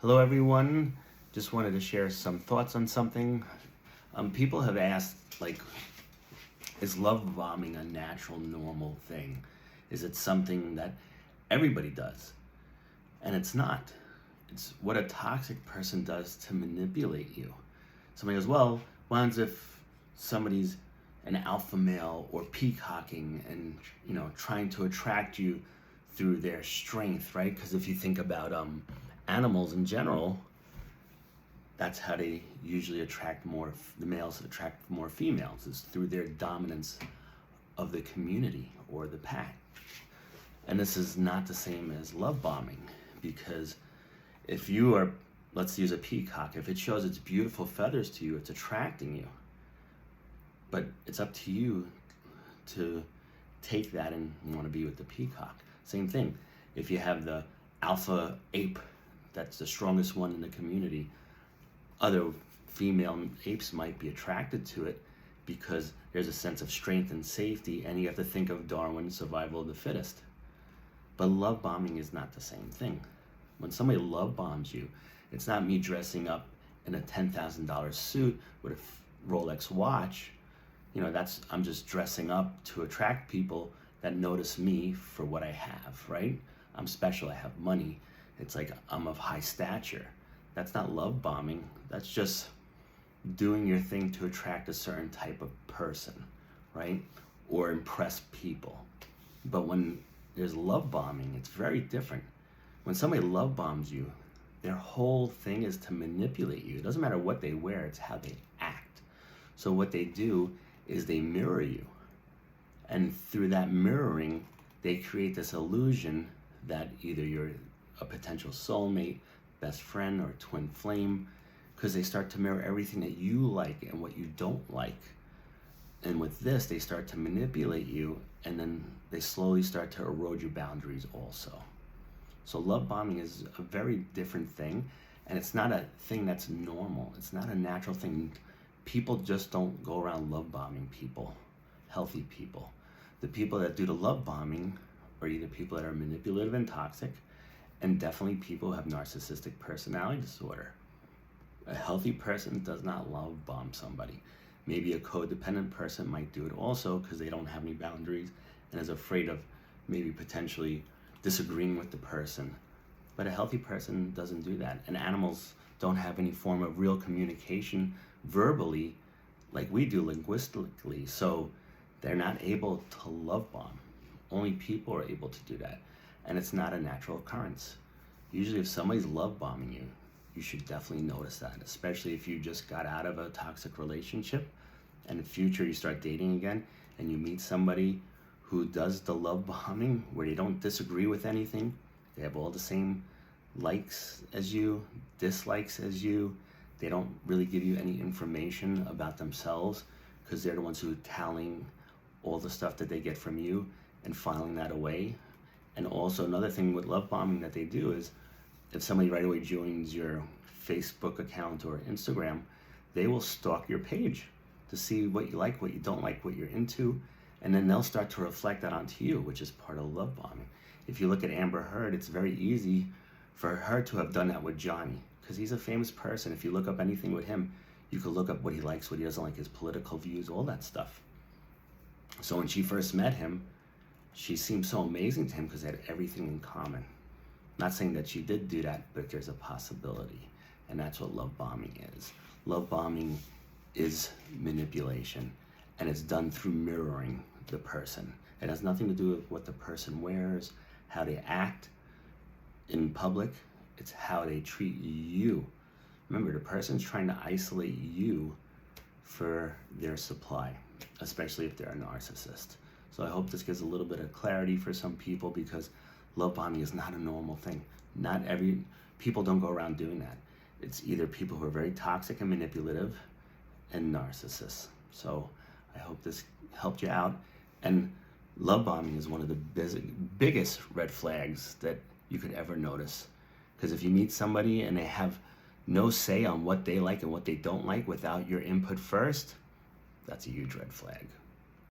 Hello everyone, just wanted to share some thoughts on something. People have asked, like, is love bombing a natural, normal thing? Is it something that everybody does? And it's not. It's what a toxic person does to manipulate you. Somebody goes, well, what happens if somebody's an alpha male or peacocking and, trying to attract you through their strength, right? Because if you think about animals in general, that's how they usually attract more, the males attract more females, is through their dominance of the community or the pack. And this is not the same as love bombing, because if you are, let's use a peacock, if it shows its beautiful feathers to you, it's attracting you. But it's up to you to take that and want to be with the peacock. Same thing, if you have the alpha ape, that's the strongest one in the community, other female apes might be attracted to it because there's a sense of strength and safety, and you have to think of Darwin's survival of the fittest. But love bombing is not the same thing. When somebody love bombs you, it's not me dressing up in a $10,000 suit with a Rolex watch. I'm just dressing up to attract people that notice me for what I have, right? I'm special, I have money. It's like I'm of high stature. That's not love bombing. That's just doing your thing to attract a certain type of person, right? Or impress people. But when there's love bombing, it's very different. When somebody love bombs you, their whole thing is to manipulate you. It doesn't matter what they wear, it's how they act. So what they do is they mirror you. And through that mirroring, they create this illusion that either you're a potential soulmate, best friend, or twin flame, because they start to mirror everything that you like and what you don't like. And with this, they start to manipulate you, and then they slowly start to erode your boundaries also. So love bombing is a very different thing, and it's not a thing that's normal. It's not a natural thing. People just don't go around love bombing people, healthy people. The people that do the love bombing are either people that are manipulative and toxic, and definitely people who have narcissistic personality disorder. A healthy person does not love bomb somebody. Maybe a codependent person might do it also because they don't have any boundaries and is afraid of maybe potentially disagreeing with the person. But a healthy person doesn't do that. And animals don't have any form of real communication verbally like we do linguistically. So they're not able to love bomb. Only people are able to do that. And it's not a natural occurrence. Usually if somebody's love bombing you, you should definitely notice that, especially if you just got out of a toxic relationship and in the future you start dating again and you meet somebody who does the love bombing where they don't disagree with anything. They have all the same likes as you, dislikes as you. They don't really give you any information about themselves because they're the ones who are tallying all the stuff that they get from you and filing that away. And also another thing with love bombing that they do is if somebody right away joins your Facebook account or Instagram, they will stalk your page to see what you like, what you don't like, what you're into, and then they'll start to reflect that onto you, which is part of love bombing. If you look at Amber Heard, it's very easy for her to have done that with Johnny because he's a famous person. If you look up anything with him, you could look up what he likes, what he doesn't like, his political views, all that stuff. So when she first met him, she seemed so amazing to him because they had everything in common. Not saying that she did do that, but there's a possibility. And that's what love bombing is. Love bombing is manipulation, and it's done through mirroring the person. It has nothing to do with what the person wears, how they act in public. It's how they treat you. Remember, the person's trying to isolate you for their supply, especially if they're a narcissist. So I hope this gives a little bit of clarity for some people because love bombing is not a normal thing. People don't go around doing that. It's either people who are very toxic and manipulative and narcissists. So I hope this helped you out. And love bombing is one of the biggest red flags that you could ever notice. Because if you meet somebody and they have no say on what they like and what they don't like without your input first, that's a huge red flag.